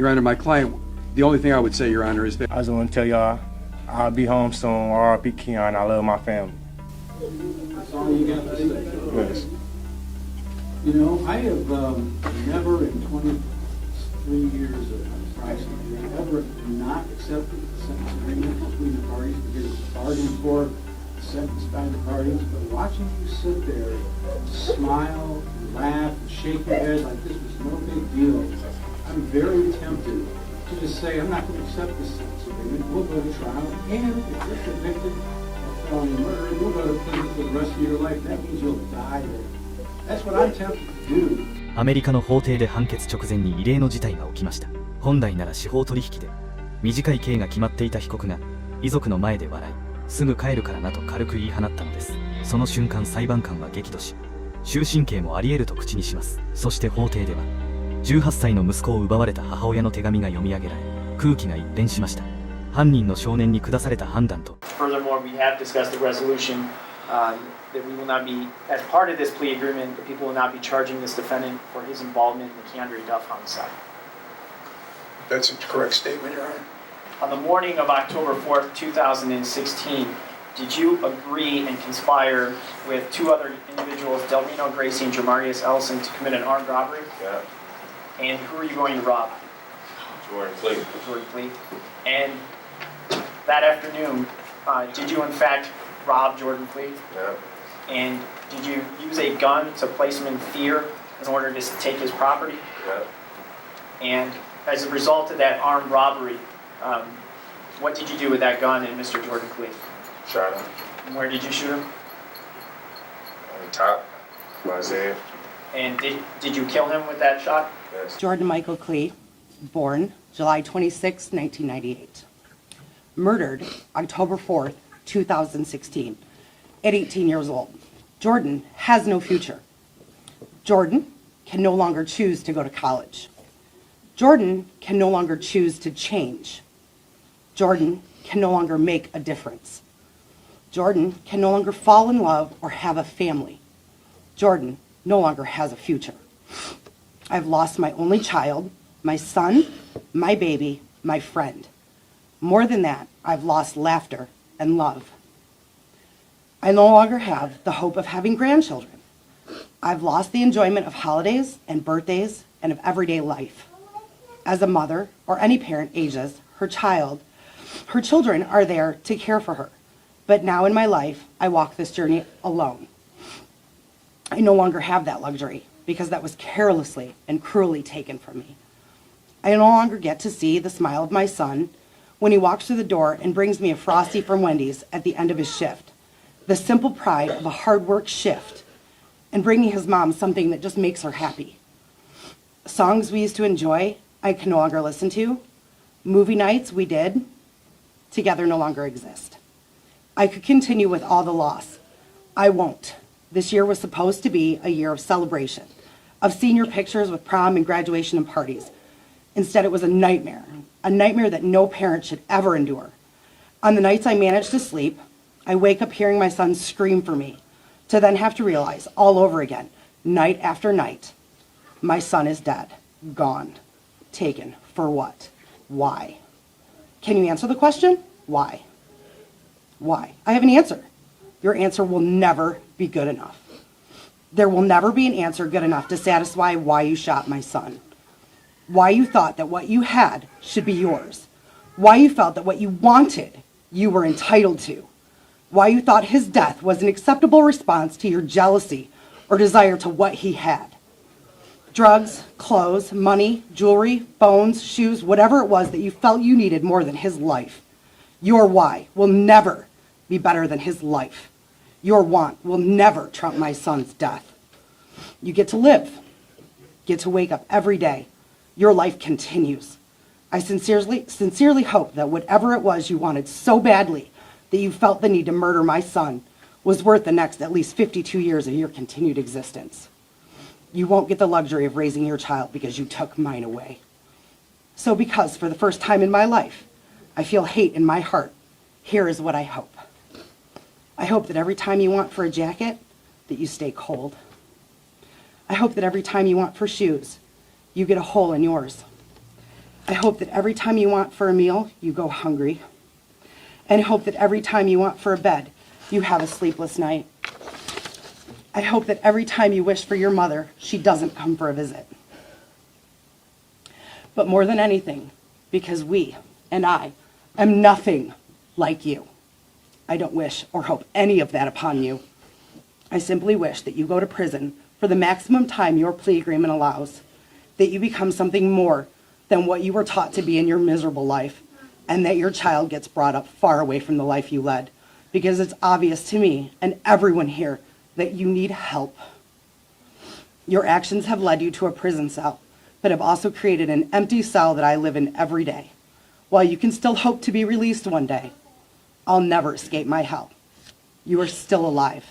Your Honor, my client, the only thing I would say, Your Honor, is that I just want to tell y'all, I'll be home soon. R.I.P. Keon. I love my family. That's all you got to say? Yes. You know, I have never in 23 years of approximately ever not accepted the sentence agreement between the parties because it's bargained for, the sentence by the parties. But watching you sit there, smile, laugh, and shake your head like this was no big deal, I'm very tempted to just say, I'm not going to accept this sentence agreement. We'll go to trial, and if you're convicted of felony murder, you'll go to prison for the rest of your life. That means you'll die there. That's what I'm tempted to do. アメリカの法廷で判決直前に異例の事態が起きました。本来なら司法取引で短い刑が決まっていた被告が遺族の前で笑い、すぐ帰るからなと軽く言い放ったのです。その瞬間裁判官は激怒し、終身刑もあり得ると口にします。そして法廷では18歳の息子を奪われた母親の手紙が読み上げられ、空気が一変しました。犯人の少年に下された判断と Furthermore, we have discussed the resolution that we will not be, as part of this plea agreement, the people will not be charging this defendant for his involvement in the Keandre Duff homicide. That's a correct statement, Your Honor. On the morning of October 4th, 2016, did you agree and conspire with two other individuals, Delvino Gracie and Jamarius Ellison, to commit an armed robbery? Yeah. And who are you going to rob? Jordan Fleet. Jordan Fleet. And that afternoon, did you in fact rob Jordan Fleet? Yeah. And did you use a gun to place him in fear in order to take his property? Yeah. And as a result of that armed robbery, what did you do with that gun and Mr. Jordan Fleet? Shot him. And where did you shoot him? On the top. By his head. And did you kill him with that shot? Yes. Jordan Michael Clee, born July 26, 1998. Murdered October 4th, 2016, at 18 years old. Jordan has no future. Jordan can no longer choose to go to college. Jordan can no longer choose to change. Jordan can no longer make a difference. Jordan can no longer fall in love or have a family. Jordan no longer has a future. I've lost my only child, my son, my baby, my friend. More than that, I've lost laughter and love. I no longer have the hope of having grandchildren. I've lost the enjoyment of holidays and birthdays and of everyday life. As a mother or any parent ages, her children are there to care for her. But now in my life, I walk this journey alone. I no longer have that luxury because that was carelessly and cruelly taken from me. I no longer get to see the smile of my son when he walks through the door and brings me a Frosty from Wendy's at the end of his shift. The simple pride of a hard work shift and bringing his mom something that just makes her happy. Songs we used to enjoy, I can no longer listen to. Movie nights we did together no longer exist. I could continue with all the loss. I won't. This year was supposed to be a year of celebration, of senior pictures with prom and graduation and parties. Instead, it was a nightmare that no parent should ever endure. On the nights I managed to sleep, I wake up hearing my son scream for me, to then have to realize all over again, night after night, my son is dead, gone, taken. For what? Why? Can you answer the question? Why? Why? I have an answer. Your answer will never be good enough. There will never be an answer good enough to satisfy why you shot my son. Why you thought that what you had should be yours. Why you felt that what you wanted you were entitled to. Why you thought his death was an acceptable response to your jealousy or desire to what he had. Drugs, clothes, money, jewelry, bones, shoes, whatever it was that you felt you needed more than his life. Your why will never be better than his life. Your want will never trump my son's death. You get to live, get to wake up every day. Your life continues. I sincerely hope that whatever it was you wanted so badly that you felt the need to murder my son was worth the next at least 52 years of your continued existence. You won't get the luxury of raising your child because you took mine away. So because for the first time in my life, I feel hate in my heart, here is what I hope. I hope that every time you want for a jacket, that you stay cold. I hope that every time you want for shoes, you get a hole in yours. I hope that every time you want for a meal, you go hungry. And hope that every time you want for a bed, you have a sleepless night. I hope that every time you wish for your mother, she doesn't come for a visit. But more than anything, because we, and I, am nothing like you, I don't wish or hope any of that upon you. I simply wish that you go to prison for the maximum time your plea agreement allows, that you become something more than what you were taught to be in your miserable life, and that your child gets brought up far away from the life you led, because it's obvious to me and everyone here that you need help. Your actions have led you to a prison cell, but have also created an empty cell that I live in every day. While you can still hope to be released one day, I'll never escape my hell. You are still alive,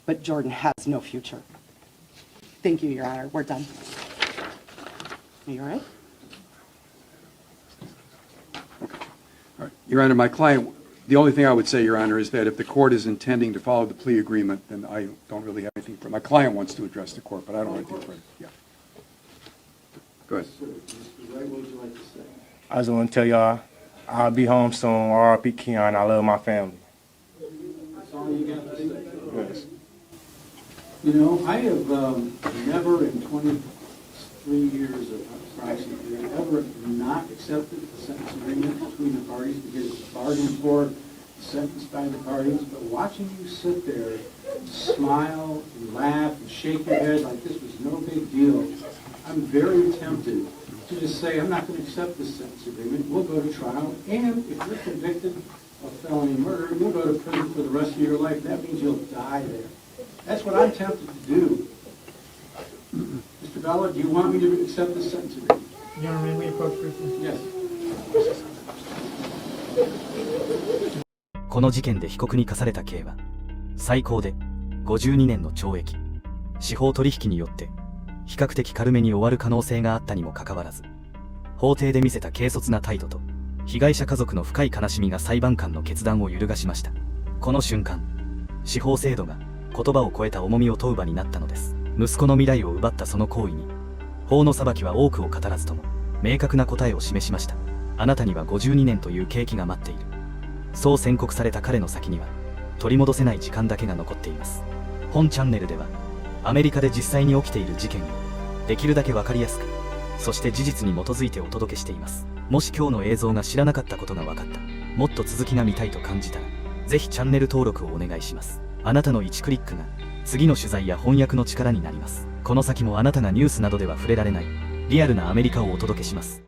but Jordan has no future. Thank you, Your Honor. We're done. Are you all right? All right. Your Honor, my client, the only thing I would say, Your Honor, is that if the court is intending to follow the plea agreement, then I don't really have anything for it. My client wants to address the court, but I don't have anything for it. Yeah. Go ahead. Sir, Mr. Wright, what would you like to say? I just want to tell y'all, I'll be home soon. R.I.P. Keon. I love my family. That's all you got to say. Yes. You know, I have never in 23 years of prosecuting ever not accepted the sentence agreement between the parties because it's bargained for, sentenced by the parties. But watching you sit there, smile and laugh and shake your head like this was no big deal, I'm very tempted to just say, I'm not going to accept this sentence agreement. We'll go to trial, and if you're convicted of felony murder, you'll go to prison for the rest of your life. That means you'll die there. That's what I'm tempted to do. Mr. Ballard, do you want me to accept this sentence agreement? Your Honor, may we approach briefly? Yes. この事件で被告に課された刑は最高で52年の懲役。司法取引によって比較的軽めに終わる可能性があったにもかかわらず、法廷で見せた軽率な態度と被害者家族の深い悲しみが裁判官の決断を揺るがしました。この瞬間、司法制度が言葉を超えた重みを問う場になったのです。息子の未来を奪ったその行為に、法の裁きは多くを語らずとも明確な答えを示しました。あなたには52年という刑期が待っている。そう宣告された彼の先には取り戻せない時間だけが残っています。本チャンネルではアメリカで実際に起きている事件をできるだけわかりやすく、そして事実に基づいてお届けしています。もし今日の映像が知らなかったことが分かった、もっと続きが見たいと感じたら、ぜひチャンネル登録をお願いします。あなたの1クリックが次の取材や翻訳の力になります。この先もあなたがニュースなどでは触れられないリアルなアメリカをお届けします。